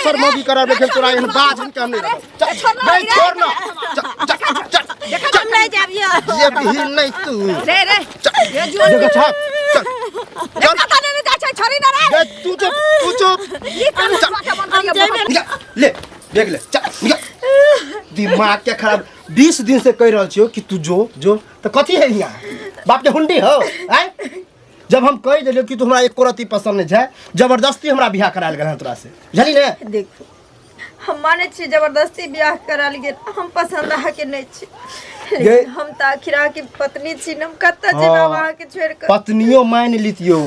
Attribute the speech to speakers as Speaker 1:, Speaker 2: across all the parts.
Speaker 1: दोसर मौगी कराब लेकिन तोरा एहन बाज हम के हम नहीं नहीं छोड़ ना
Speaker 2: देखा नहीं जाबियो
Speaker 1: ये भी नहीं तू
Speaker 2: रे रे ये जो
Speaker 1: चल
Speaker 2: देखा था नहीं जा छोरी ना रे
Speaker 1: तू चुप
Speaker 2: ये काम
Speaker 1: ले देख ले चल दिमाग के खराब 20 दिन से कह रहल छियो कि तू जो तो कथी है यहाँ बाप के हुंडी हो हैं जब हम कह दिलियो कि तू हमरा एको रती पसंद नहीं है जबरदस्ती हमरा बियाह करायल गेल तोरा से बुझली ने
Speaker 2: देखो हम माने छी जबरदस्ती बियाह कराल गेल हम पसंद आ के नहीं छी लेकिन हम त आखिरा की पत्नी छी हम कत्ता जेना वहां के छोड़ के
Speaker 1: पत्नियो मान लितियो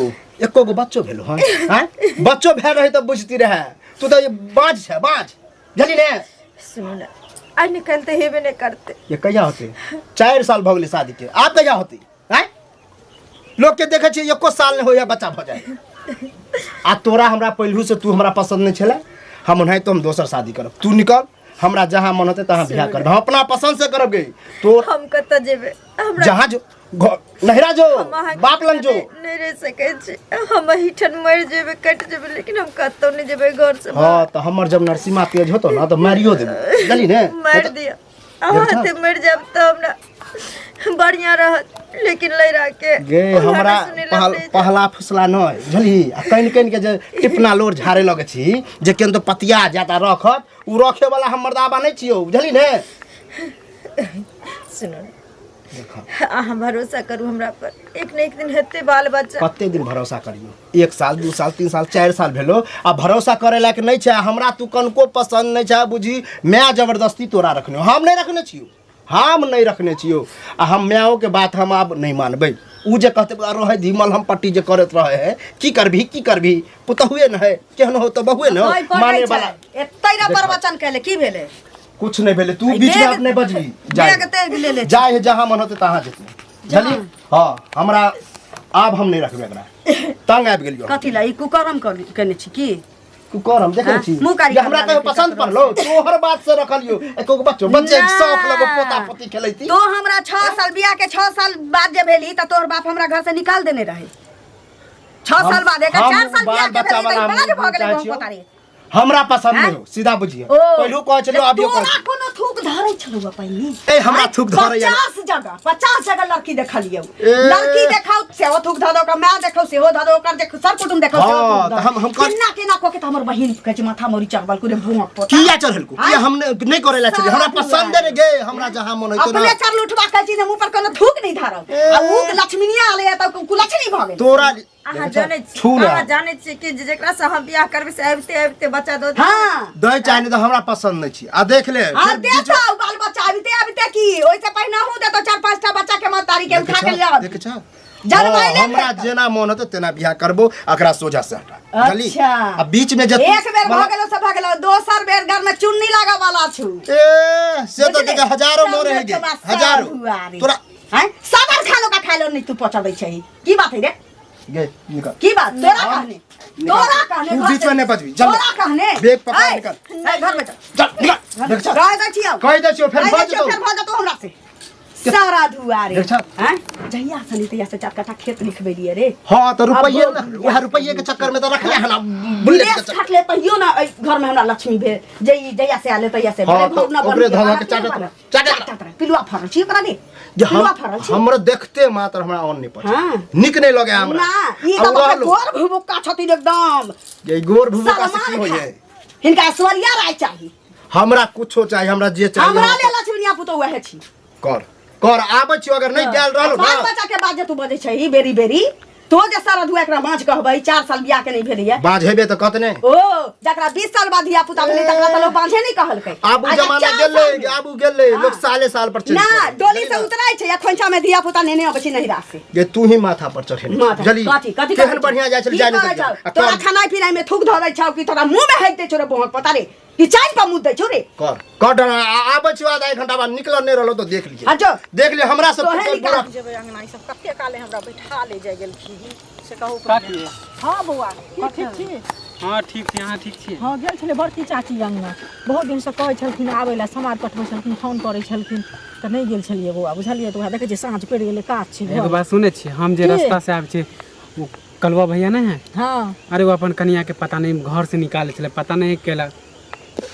Speaker 1: एको गो बच्चो भेलो हैं बच्चो भे रहे त बुझती रहे तू तो ये बाज है बाज बुझली ने
Speaker 2: सुनो ना आज निकलते ही भी नहीं करते
Speaker 1: ये कहिया होते 4 साल भ गेले शादी के आप कहिया होती हैं लोग के देखे छी एको साल नहीं होया बच्चा भ जाए आ तोरा हमरा पहलू से तू हमरा पसंद नहीं छले हम नहीं तो हम दोसर शादी करब तू निकल हमरा जहां मन होते तहां बियाह करब हम अपना पसंद से करब गई तो
Speaker 2: हम कत्ता जेबे हमरा
Speaker 1: जहां जो नहिरा जो बाप लंग जो
Speaker 2: नहीं रह सके छी हम हिठन मर जेबे कट जेबे लेकिन हम कत्तो नहीं जेबे घर से
Speaker 1: हां तो हमर जब नरसिम्हा तेज होतो ना तो मारियो देबे जली ने
Speaker 2: मार दिया आते मर जाब तो हमरा बढ़िया रहत लेकिन लैरा के
Speaker 1: गे हमरा पहला फसला न बुझली आ कइन के जे टिपना लोर झारे लगे छी जे केन तो पतिया जाता रखत उ रखे वाला हम मर्दाबा नहीं छियो बुझली ने
Speaker 2: सुनो अहाँ भरोसा करू हमरा पर एक न एक दिन हेते बाल बच्चा
Speaker 1: कते दिन भरोसा करियो 1 साल 2 साल 3 साल 4 साल भेलो आ भरोसा करे लायक नहीं छै हमरा तू कनको पसंद नहीं छै बुझी मैं जबरदस्ती तोरा रखने हम नहीं रखने छियो हम नहीं रखने छियो आ हम म्याओ के बात हम अब नहीं मानबै उ जे कहते रहे धीमल हम पट्टी जे करत रहे है की करभी पुतहुए न है केहन हो तो बहुए न माने वाला
Speaker 2: एतैरा प्रवचन कैले की भेले
Speaker 1: कुछ नहीं भेले तू बीच में अपने बजबी जाए जहां मन होते तहां जेते चली हां हमरा अब हम नहीं रखबे एकरा तंग आबि गेलियो
Speaker 2: कथि ला ई कुकरम करने छी की
Speaker 1: कुकरम देखे छी ये हमरा कहियो पसंद पड़लो तोहर बात से रखलियो एको बच्चे शौक लगो पोता पोती खेलैती
Speaker 2: तो हमरा 6 साल बियाह के 6 साल बाद जे भेली त तोहर बाप हमरा घर से निकाल देने रहे 6 साल बाद एक 4 साल बियाह के भेली त बड़ा जे भ गेलै बहुत पता रे
Speaker 1: हमरा पसंद नहीं हो सीधा बुझिए पहलू कह चलो अबियो कह
Speaker 2: तोरा कोनो थूक धरै छलौ पहिनी
Speaker 1: ए हमरा थूक धरै
Speaker 2: 50 जगह लड़की देखलियो लड़की देखाउ से ओ थूक धदो का मैं देखौ से हो धदो कर देख सब कुटुम देखौ से
Speaker 1: हां हम
Speaker 2: केना को के त हमर बहिन के माथा मोरी चकबल को रे भुआ पोता
Speaker 1: किया चढ़ल को किया हम नहीं करेला छले हमरा पसंद रे गे हमरा जहां मन होय तो
Speaker 2: अपने चर लुठवा कहै छी ने मुंह पर कोनो थूक नहीं धरौ आ उ लक्ष्मीनिया आले त कुलछनी भ गेल
Speaker 1: तोरा
Speaker 2: आहा जाने छी कि जेकरा से हम बियाह करबे से आबते बच्चा दो हां
Speaker 1: दय चाहे तो हमरा पसंद नहीं छी आ देख ले
Speaker 2: हां देखा बाल बच्चा आबते की ओइ से पहिना हूं दे तो 4-5 टा बच्चा के मत तारी के उठा के ले
Speaker 1: देख छ हमरा जेना मन होते तेना बियाह करबो अकरा सोजा से हटा चली अब बीच में जब
Speaker 2: एक बेर भ गेलो सब भ गेलो दोसर बेर घर में चुन्नी लागा वाला छु
Speaker 1: ए से तो देख हजारों मोर है गे हजारों तोरा
Speaker 2: हैं सागर खानो का खाइलो नहीं तू पचबै छै की बात है रे
Speaker 1: गे निकल
Speaker 2: की बात तोरा कहने
Speaker 1: तू बीच में नहीं बजबी जल्दी
Speaker 2: तोरा कहने
Speaker 1: बैग पकड़ निकल
Speaker 2: ए घर में
Speaker 1: चल निकल देख छ
Speaker 2: कह
Speaker 1: दै छियो फिर बज
Speaker 2: तो फिर भज तो हमरा से सारा धुआरे हैं जहिया सनी तैया से 4 कट्ठा खेत लिखबे लिए रे
Speaker 1: हां तो रुपये ना यह रुपये के चक्कर में तो रख ले है ना
Speaker 2: बुलेट के खट ले पहियो ना घर में हमरा लक्ष्मी भे जहिया से आले तैया से
Speaker 1: ओकरे धगा के चाटत
Speaker 2: पिलुआ फरल छी ओकरा दे
Speaker 1: हमरा देखते मात्र हमरा ऑन नहीं पछ निक नहीं लगे हमरा
Speaker 2: ना ई तो गोर भुबुका छथिन एकदम
Speaker 1: ये गोर भुबुका से की होय
Speaker 2: हिनका ऐश्वर्या राय चाहिए
Speaker 1: हमरा कुछो चाहिए हमरा जे चाहिए
Speaker 2: हमरा ले लक्ष्मीनिया पुतो वहे छी
Speaker 1: कर आबै छी अगर नहीं गेल रहलो ना
Speaker 2: बच्चा के बाद जे तू बजै छै बेरी बेरी तो जे सारा धुआ एकरा बाँच कहबै 4 साल बियाह के नहीं भेलिए
Speaker 1: बाँच हेबे त कत ने
Speaker 2: ओ जकरा 20 साल बाद धिया पुता भेलै तकरा त लोग बाँझे नहीं कहलकै
Speaker 1: आबू जमाना गेलै लोग साले पर चल
Speaker 2: ना डोली से उतराय छै या खोंचा में धिया पुता नेने अबै छै नहीं रासे
Speaker 1: ये तू ही माथा पर चढ़े जल्दी
Speaker 2: कथि
Speaker 1: केहन बढ़िया जाय चल जाने
Speaker 2: तोरा खाना पीना में थूक धरै छौ कि तोरा मुंह में हेते छोरे बहुत पता रे कि चाइन पर मुद्दे छौ रे कर आबै छी आधा 1 घंटा बाद निकल नहीं रहलो तो देख लीजिए अच्छा
Speaker 1: देख ले हमरा सब
Speaker 2: पूरा जेबे अंगना ई सब कते काले हमरा बैठा ले जाय गेल छी से कहू हां बौआ ठीक छी
Speaker 3: हां ठीक छी यहां ठीक छी
Speaker 4: हां गेल छले बड़की चाची अंगना बहुत दिन से कहै छलखिन आबै ला समाज पठबै छलखिन फोन करै छलखिन त नहीं गेल छलिए बौआ बुझलिए त देखे छी साँझ पड़ गेले काज छी
Speaker 3: एगो बात सुनै छी हम जे रास्ता से आबै छी वो कलवा भैया नहीं है
Speaker 4: हां
Speaker 3: अरे वो अपन कन्या के पता नहीं घर से निकाले छले पता नहीं केला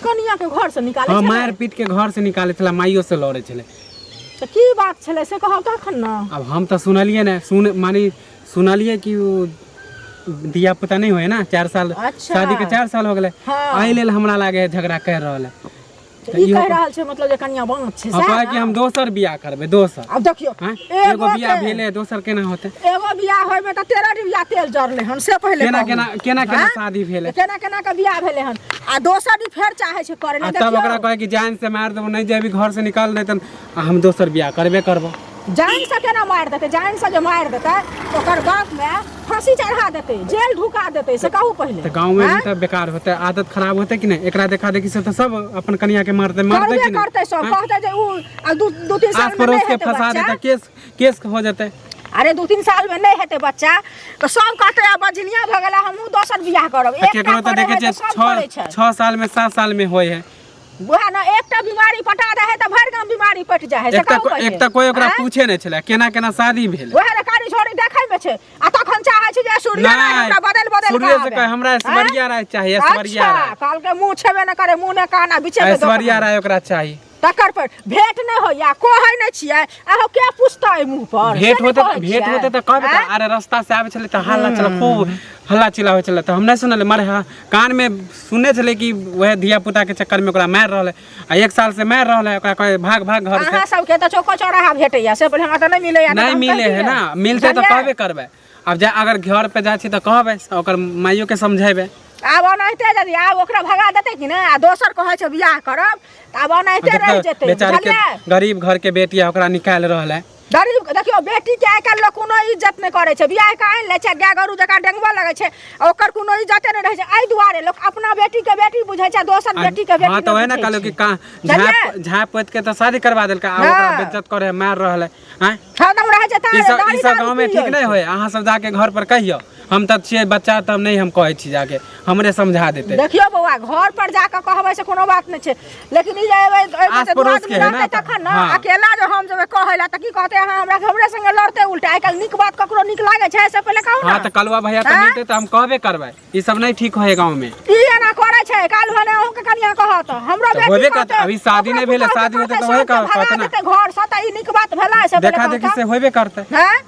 Speaker 4: कनिया के घर से निकाले
Speaker 3: हाँ
Speaker 4: छलै?
Speaker 3: मार पीट के घर से निकाले छला, माइयो से लड़े छले।
Speaker 4: तो की बात छलै से कहब तखन ना।
Speaker 3: अब हम तो सुनलिए ना, सुनलिए कि वो दिया पुता नहीं हुए ना 4 साल,
Speaker 4: अच्छा।
Speaker 3: शादी के 4 साल हो गए।
Speaker 4: हाँ।
Speaker 3: आई लेल हमरा लागे झगड़ा कर रहल है।
Speaker 4: तो ई कह रहल छै मतलब जे कनिया बाँच छै
Speaker 3: हम कहे कि हम दोसर बियाह करबे, दोसर।
Speaker 4: अब देखियो
Speaker 3: हाँ? एगो बियाह भेले, दोसर केना होते?
Speaker 4: एगो बियाह होय में त 13 डिबिया तेल जरले हन से पहिले
Speaker 3: केना
Speaker 4: कहू।
Speaker 3: केना केना केना
Speaker 4: हाँ?
Speaker 3: शादी भेले?
Speaker 4: केना केना के बियाह भेले हन आ दोसर डी फेर चाहे छै करे
Speaker 3: आ
Speaker 4: ने।
Speaker 3: तब ओकरा कहे कि जान से मार देबो, नहीं जेबी घर से निकाल नहीं त हम दोसर बियाह करबे करबो।
Speaker 4: जान से केना मार देते? जान से जे मार देते ओकर बाप में फांसी चढ़ा देते, जेल ढुका देते से कहू पहिले।
Speaker 3: तो गांव में
Speaker 4: हाँ?
Speaker 3: भी तो बेकार होते, आदत खराब होते कि नहीं? एकरा देखा देखी से तो सब अपन कनिया के मारते कि
Speaker 4: करबे
Speaker 3: नहीं?
Speaker 4: करते सब
Speaker 3: हाँ?
Speaker 4: कहते जे उ 2-3 साल
Speaker 3: आस
Speaker 4: में
Speaker 3: पड़ोस
Speaker 4: नहीं
Speaker 3: के
Speaker 4: हेतै
Speaker 3: फंसा
Speaker 4: बच्चा।
Speaker 3: देता, केस हो जाते।
Speaker 4: अरे 2-3 साल में नहीं हेतै बच्चा तो सब कहते अब बजनिया भ गेला, हमहू दोसर बियाह करब।
Speaker 3: केकरो तो देखे छै 6 साल में 7 साल में होय है।
Speaker 4: वह ना एकटा बीमारी पटा रहे त भर गाम बीमारी पट जाय है से कहू पहिले।
Speaker 3: एक कोई ओकरा
Speaker 4: हाँ?
Speaker 3: पूछे नहीं छले केना केना शादी भेल।
Speaker 4: वह रे कारी छोरी देखै में छै आ तखन चाहे छै जे सूर्य राय हमरा बदल
Speaker 3: सूर्य से कहे हमरा ऐश्वर्या राय चाहिए, ऐश्वर्या राय।
Speaker 4: अच्छा काल के मुंह छेबे न करे, मुंह ने काना बिचे में
Speaker 3: ऐश्वर्या राय ओकरा चाहिए।
Speaker 4: तकर पर भेंट नहीं होया, कहै नहीं छियै आहो के पूछता है मुंह पर।
Speaker 3: भेंट होते तो कहबे त अरे रास्ता से आवे छले त हल्ला चला, खूब हल्ला चिल्ला होय छले त हम नहीं सुनले। मारे कान में सुनने छले कि वह धिया पुता के चक्कर में ओकरा मार रहले आ 1 साल से मार रहले। ओकरा कहे भाग भाग घर से।
Speaker 4: अहाँ सब के त चौको चौराहा भेटैया से पर हमरा त नहीं मिले या।
Speaker 3: नहीं मिले है ना, मिलते तो कहबे करबे। अब जा अगर घर पे जाए छी त कहबे, ओकर माइयो के समझेबे।
Speaker 4: आब ओनाहिते यदि आब ओकरा भगा देते कि नहीं आ दोसर कहै छै बियाह करब त आब ओनाहिते रह जेतै।
Speaker 3: बेचारे के गरीब घर के बेटी ओकरा निकाल रहल है।
Speaker 4: गरीब देखियो बेटी के आइ काल्हि लोग कोनो इज्जत नहीं करे छै, बियाह के आनि ले छै गाय गरु जका डेंगबा लगे छै आ ओकर कोनो इज्जत नहीं रहे छै। एहि दुआरे लोग अपना बेटी के बेटी बुझै छै, दोसर बेटी के बेटी।
Speaker 3: हां तो है ना कहलो कि झाप पोत के तो शादी करवा देलका आ ओकरा बेइज्जत करे मार रहल है। हैं
Speaker 4: खत्म रहे छै
Speaker 3: ई सब गांव में ठीक नहीं होय। अहाँ सब जाके घर पर कहियो, हम तब छियै बच्चा तब नहीं हम कहै छी, जाके हमरे समझा देते।
Speaker 4: देखियो बौआ घर पर जाके कहबै से कोनो बात नहीं छै, लेकिन ई जे
Speaker 3: आस पड़ोस के है ना
Speaker 4: तखन ना
Speaker 3: हाँ।
Speaker 4: अकेला जो हम जब कहै ला त की कहते अहाँ हमरा हमरे संगे लड़ते उल्टा। आइ काल्हि नीक बात ककरो नीक लागे छै से पहिले कहू ना।
Speaker 3: हां तो कलवा भैया तो मिलते तो हम कहबे करबै। ई सब नहीं ठीक होय गांव में।
Speaker 4: ई एना करे छै काल भने अहूँ के कनिया कहत हमरो बेटी
Speaker 3: होबे
Speaker 4: कहते,
Speaker 3: करते। अभी शादी नहीं भेले, शादी होते तो होय कहत ना।
Speaker 4: घर सता ई नीक बात भेला से
Speaker 3: देखा देखी से होबे करते।
Speaker 4: हैं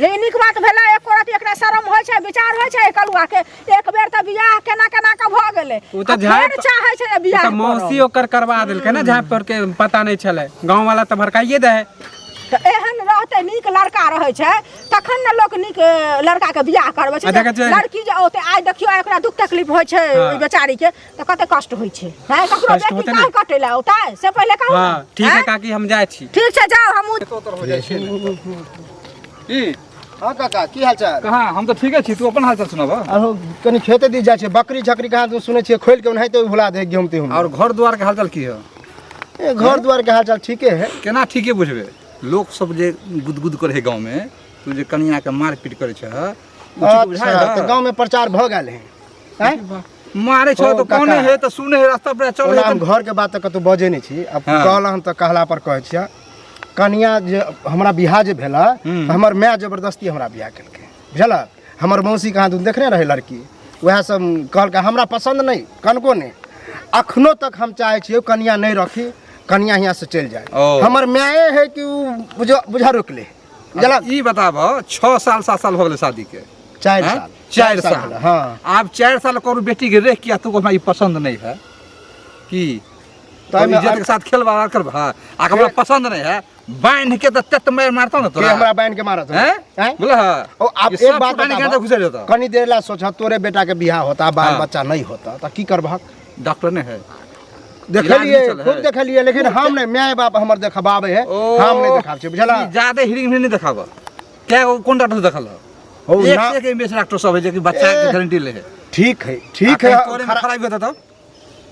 Speaker 4: ये नीक बात भेला। एक औरत एकरा शरम होय छै, विचार होय छै कलुआ के एक बेर त बियाह केना केना के भ गेलै।
Speaker 3: उ त झाप
Speaker 4: चाहे छै बियाह
Speaker 3: त मौसी ओकर करवा देलकै ना, झाप पर के पता नहीं चले। गांव वाला त भड़काइए दे है।
Speaker 4: त एहन रहते नीक लड़का रहे छै तखन न लोक नीक लड़का के बियाह करबै छै। लड़की जे ओते आइ देखियो एकरा दुख तकलीफ होय छै ओइ बेचारी के त कते कष्ट होय छै। हैं ककरो बेटी काहे कटेला होता है से पहिले कहू।
Speaker 3: हां ठीक है काकी हम जाय छी।
Speaker 4: ठीक छै जाओ हमहू।
Speaker 5: की
Speaker 1: हाँ काका की हाल चाल?
Speaker 5: कहाँ हम तो ठीके छी, तू अपन हाल चाल सुनाब।
Speaker 1: अहो कनी खेते दी जाय छै, बकरी झकरी कहाँ तू सुनै छियै खोल के ओनाहिते भुला दे गेहूं तेहूं।
Speaker 5: और घर द्वार के हाल चाल की है?
Speaker 1: ए घर द्वार के हाल चाल ठीके है।
Speaker 5: केना ठीके बुझबे? लोग सब जे गुदगुद करे है गांव में, तू जे कनिया के मार पीट करे छ
Speaker 1: अच्छा तो गांव में प्रचार भ गेल है। हैं
Speaker 5: मारे छ तो कौन है तो सुने है रास्ता पर चल
Speaker 1: हम घर के बात त कतौ बजे नहीं छी। अब
Speaker 5: हाँ।
Speaker 1: कहला हम त कहला पर कहै छियै कनिया जे हमरा बियाह जे भेला त हमर माय जबरदस्ती हमरा बियाह केलकै बुझलक। हमर मौसी कहाँ तू देखने रहे लड़की, वह सब कहलकै हमरा पसंद नहीं कनको नहीं। अखनो तक हम चाहे छियै कनिया नहीं रखी, कनिया यहाँ से चल जाए। हमर माय है कि बुझा रोक ले बुझलक।
Speaker 5: ई बताब 6 साल 7 साल हो गेले शादी के।
Speaker 1: 4 साल
Speaker 5: 4 साल
Speaker 1: हाँ।
Speaker 5: आप 4 साल करू बेटी के रेख किया, तू हमरा ई पसंद नहीं है की तो इज्जत के साथ खेलवा कर हमरा पसंद नहीं है। बांध के तत मैं मारता ना
Speaker 1: के हमरा बांध के मारत
Speaker 5: हैं बोला
Speaker 1: ओ आप एक बात
Speaker 5: बता घुसे जाता
Speaker 1: कनी देर ला सोचा तोरे बेटा के बियाह होता बाल बच्चा नहीं होता त की करबहक?
Speaker 5: डॉक्टर ने है
Speaker 1: देखलिए खूब देखलिए, लेकिन हम नहीं माय बाप हमर देखबावे है, हम नहीं देखाब छै बुझला।
Speaker 5: ज्यादा हिरिंग नहीं देखाब। क्या कौन डॉक्टर देखल
Speaker 1: हो
Speaker 5: एक
Speaker 1: ना
Speaker 5: से एक एमबीएस डॉक्टर सब है जे कि बच्चा के गारंटी ले है।
Speaker 1: ठीक है ठीक है।
Speaker 5: तोरे में खराबी होता तो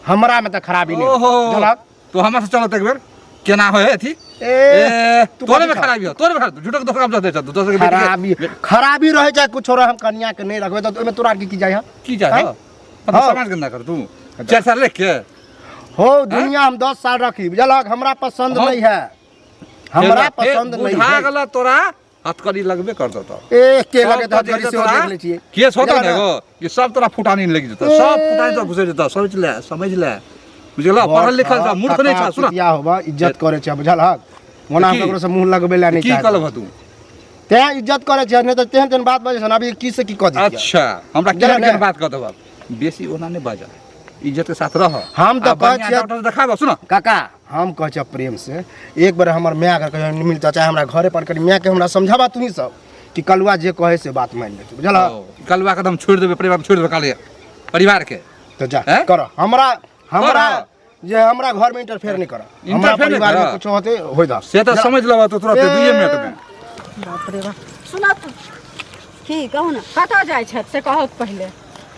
Speaker 1: हमरा में त खराबी नहीं
Speaker 5: ओहो
Speaker 1: बुझलक।
Speaker 5: तो हमरा से चलत एक बेर केना होय थी
Speaker 1: ए
Speaker 5: तोरे में खराबी हो, तोरे में खराबी झूठो के दोकान जाते छ दोसर के
Speaker 1: खराबी खराबी रहे चाहे कुछ रहे, हम कन्या के नहीं रखबे त ओमे तोरा की जाय है
Speaker 5: की जा
Speaker 1: हैं?
Speaker 5: मतलब समाज गंदा कर तू 4 साल लेके
Speaker 1: हो दुनिया हम 10 साल रखी बुझलक। हमरा पसंद नहीं है, हमरा पसंद नहीं
Speaker 5: बुझा
Speaker 1: है।
Speaker 5: गेला तोरा हथकड़ी लगबे कर देता।
Speaker 1: ए के लगे त हथकड़ी से देख ले छिए
Speaker 5: केस होता देखो ये सब तोरा फुटानी लग जता, सब फुटानी तो घुसे जता। समझ ले बुझला पढ़ल लिखल छ मूर्ख नहीं छ सुन
Speaker 1: या होबा इज्जत करे छ बुझल हक ओना ककरो से मुंह लगबेला नहीं
Speaker 5: की
Speaker 1: चाहे
Speaker 5: कहलबा तू
Speaker 1: ते इज्जत करे छ नहीं त तेहन बात बजे छ अभी की से की कह दी
Speaker 5: अच्छा हमरा केहन बात कह देबा बेसी ओना नहीं बाजा इज्जत के साथ रह
Speaker 1: हम तो कह छी
Speaker 5: डॉक्टर देखाबा सुन
Speaker 1: काका हम कह छ प्रेम से एक बार हमर माय के कहियो नहीं मिलता चाहे हमरा घरे पर करी माय के हमरा समझाबा तू ही सब कि कलुआ जे कहे से बात मान ले बुझल
Speaker 5: कलवा के हम छोड़ देबे परिवार छोड़ देबे काले परिवार के
Speaker 1: तो जा कर हमरा जे हमरा घर में इंटरफेयर नहीं कर हमरा परिवार में कुछ होते होय दा
Speaker 5: से तो समझ लबा तो तुरंत 2 मिनट में
Speaker 4: बाप रे बाप सुना तू की कहू ना कतऽ जाइ छथि से कहू पहिले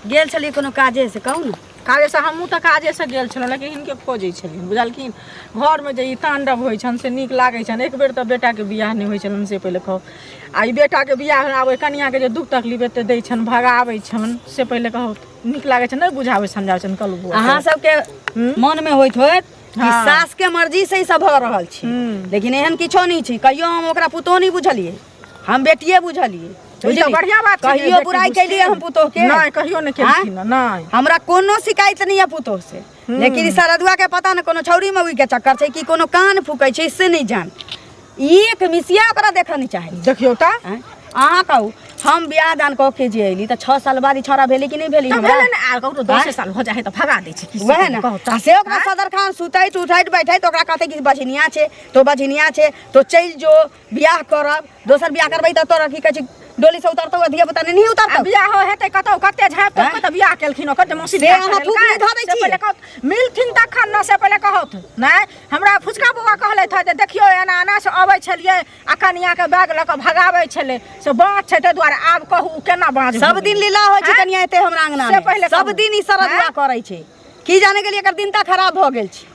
Speaker 6: गेल छलियै कोनो काजे से कहू ना
Speaker 4: काजे से हमहूँ तऽ काजे से गेल छलहुँ लेकिन हिनके खोजै छलियै बुझलखिन घरमे जे ई तांडव होइ छनि से नीक लागै छनि एक बेर तऽ बेटाके बियाह नहि होइ छनि से पहिले कहू आ ई बेटाके बियाह आबै कनियाके जे दुख तकलीफ एते दै छनि भगाबै छनि से पहिले कहू नीक लागै छनि नहि बुझाबै समझाबै छनि कलू
Speaker 6: अहाँ सबके मन में होइत होइत कि सास के मर्जी से ही सब भऽ रहल छी लेकिन एहन किछो नहीं छै कहियो हम ओकरा पुतोह नहीं बुझलियै हम बेटिए बुझलियै
Speaker 4: बढ़िया बात
Speaker 6: कहियो बुराई कैलियै हम पुतोह के
Speaker 4: नहीं कहियो नहीं केलखिन नहीं
Speaker 6: हमरा कोनो शिकायत नहीं है पुतोह से लेकिन ई सरदुआ के पता न कोनो छौरी मौगी के चक्कर छै कि कोनो कान फूकै छै इससे नहीं जान एक मिसिया ओकरा देखऽ नहीं चाहे
Speaker 4: देखियो ता
Speaker 6: अहाँ कहू हम बियाह दान कऽ के जे अयली तऽ 6 साल बाद ई छोरा भेली कि नहीं भेली हमरा
Speaker 4: आ कहू 10 साल हो जाए तऽ भगा दै छै
Speaker 6: वह ना आ से ओकरा सदर खान सुतैत उठैत बैठैत ओकरा कहते कि बझनिया छै तो चल जो बियाह करब दोसर बियाह करबै तऽ तोरा की कहै छै डोली से उतरतो अधिया पता नहीं उतरतो
Speaker 4: बियाह हो हेतै कतौ कते झाप तो कते बियाह केलखिन कते मौसी
Speaker 6: से अहाँ थूक नहीं धऽ दै छी
Speaker 4: पहिले कहत मिलथिन तखन न से पहिले कहत नहीं हमरा फुचका बुआ कहले था जे देखियो एना एना से अबै छलियै आ कनिया के बैग ल के भगाबै छले से बाँच छै तै दुआरे आब कहू केना बाँच
Speaker 6: सब दिन लीला होइ छै कनिया एते हमरा अंगना में सब दिन ई सरदुआ करै छै की जाने के लिए एकर दिन ता खराब भ गेल छै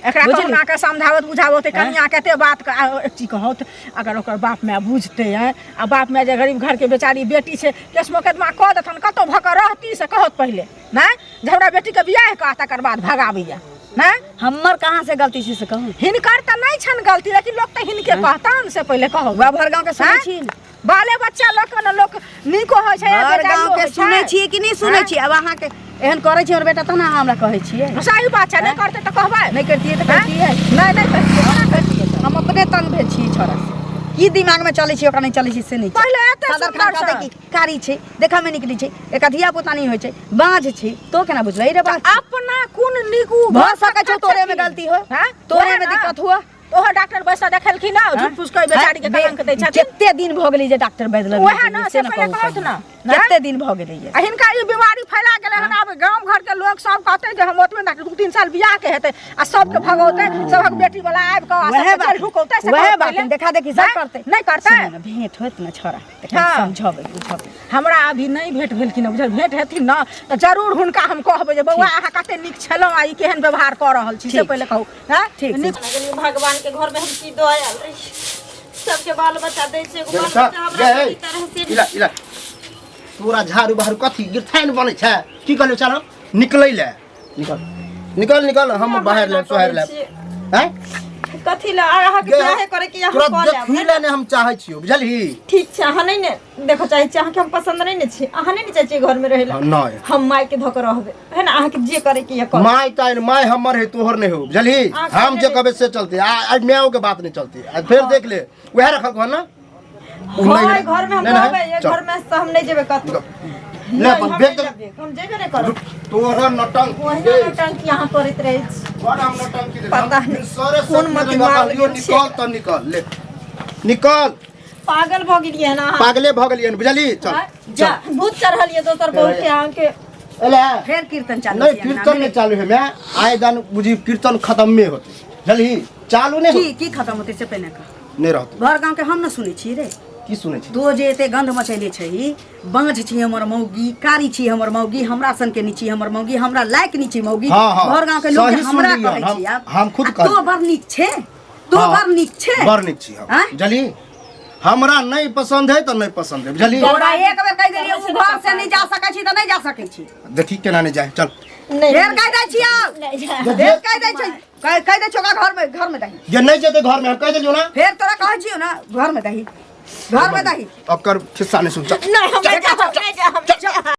Speaker 4: एकरा कहुना के समझावत बुझावत कनिया केते बात एक चीज कहत अगर ओकर बाप माय बुझते हैं आ बाप माय जे गरीब घर के बेचारी बेटी छै केस मुकदमा कह देथन कतो भक रहती से कहत पहिले नहीं झगड़ा बेटी के बियाह का तकर बाद भगाबैया नहीं
Speaker 6: हमर कहां से गलती छै से कहू
Speaker 4: हिनकर त नहीं छन गलती लेकिन लोग त हिनके कहतान से पहिले कहू
Speaker 6: वा भर गांव के सुनै छी
Speaker 4: बाले बच्चा लोग न लोग नीको होय छै
Speaker 6: भर गांव के सुनै छी कि नहीं सुनै छी अब अहाँ के एहन करै छी और बेटा त ना हमरा कहै छियै
Speaker 4: सही बात छै नहीं करते त कहबै
Speaker 6: नहीं करतिए त करतिए
Speaker 4: नहीं करतिए
Speaker 6: हम अपने तंग भेल छी छोरा से की दिमाग में चलै छी ओकरा नहीं चलै छी से नहीं
Speaker 4: पहिले एते
Speaker 6: सदर खान कहते कि कारी छै देखा में निकली छै एक धिया पुता नहीं होय छै बाँझ छै तो केना बुझलै रे बात
Speaker 4: अपना कोन निकू
Speaker 6: भ सकै छौ तोरे में गलती हो तोरे में दिक्कत हुआ
Speaker 4: ओहो डॉक्टर बैसा देखलखिन ना झूठ फूस के बेचारी के कलंक दै छथिन
Speaker 6: केते दिन भ गेलै जे डॉक्टर बैद लग
Speaker 4: ओहे ना से पहिले कहत ना
Speaker 6: केते दिन भ गेलै
Speaker 4: आ हिनका ई बीमारी फैला गेलै हन आब गांव घर के लोग सब कहते जे हम ओतबे डॉक्टर 2-3 साल बियाह के हेतै आ सबके भगौते सबक बेटी वाला आब के आ सब हुकौते से
Speaker 6: वह बात देखा देखी सब करते
Speaker 4: नहीं करते
Speaker 6: भेंट होत ना छोरा देखा समझाबे बुझाबे
Speaker 4: हमरा अभी नहीं भेंट भेल कि बुझल भेंट हेथिन ना त जरूर हुनका हम कहबै जे बौआ अहाँ कते नीक छलौ आ ई केहन व्यवहार क रहल छी से पहिले कहू हां
Speaker 6: ठीक
Speaker 2: भगवान के घर में हम की दयाल सबके बाल बच्चा दै छै एगो बाल बच्चा हमरा की तरह से
Speaker 1: इला तोरा झाड़ू बहारू कथी गिरथाइन बनै छै की कहलियो चलो निकलै ले निकल हम बाहर ले सोहर ले हैं
Speaker 2: कथी ला अहाँ के बियाह करे कि अहाँ
Speaker 1: तोरा देखी ले ने हम चाहै छियो बुझलही
Speaker 2: ठीक छै अहाँ नहीं ने देखो चाहे छी अहाँ के हम पसंद नहीं ने छी अहाँ नहीं चाहे छी घर में रहै ला
Speaker 1: नहीं
Speaker 2: हम माय के धक रहबे है ना अहाँ के जे करे कि ये कर
Speaker 1: माय ताइन माय हमर है तोहर नहीं हो बुझलही हम जे कहबे से चलते आज मैओ के बात नहीं चलती आज फिर देख ले वह रखल को ना
Speaker 2: हां घर में हम रहबे ये घर में से हम नहीं जेबे कत
Speaker 1: ले अपन बेग
Speaker 2: हम जेबे नहीं करब
Speaker 1: तोहर नटंक
Speaker 2: वही नटंकी यहाँ करत रहे
Speaker 1: बड़ हम नटंकी दे
Speaker 2: पता नहीं
Speaker 1: सारे
Speaker 2: कौन मत
Speaker 1: निकल तो निकल ले निकल
Speaker 2: पागल भ गेलिए ना
Speaker 1: पागले भ गेलिए बुझली चल
Speaker 2: जा भूत चढ़लिए दोसर बहु के अहाँ के
Speaker 1: एले
Speaker 6: फिर कीर्तन चालू
Speaker 1: नहीं कीर्तन नहीं चालू है मैं आए दिन बुझी कीर्तन खत्म में होते बुझली चालू नहीं
Speaker 6: की खत्म होते से पहले का
Speaker 1: नहीं रहते
Speaker 6: घर गांव के हम न सुनै छी रे
Speaker 1: की सुनै छी
Speaker 6: तो जे एते गंध मचैले छै बाँझ छी हमर मौगी कारी छी हमर मौगी हमरा सन के नीची हमर मौगी हमरा लायक नीची मौगी घर गांव के लोग हमरा कहै छी
Speaker 1: हम खुद कह
Speaker 6: तो बड़ नीक छै तो बड़ नीक छै
Speaker 1: बड़ नीक छी हम बुझली हमरा नहीं पसंद है तो नहीं पसंद है बुझली
Speaker 6: तोरा एक बेर कह देलियै उ घर से नहीं जा सकै छी त नहीं जा सकै छी
Speaker 1: देखी केना नहीं जाए चल
Speaker 6: फेर कह दै छी फेर कह दै छी कह दै छोका घर में दही
Speaker 1: जे नहीं जेते घर में हम कह देलियो ना
Speaker 6: फेर तोरा कहै छियो ना घर में दही
Speaker 1: अब कर खिस्सा नहीं सुन
Speaker 2: नहीं हम नहीं जा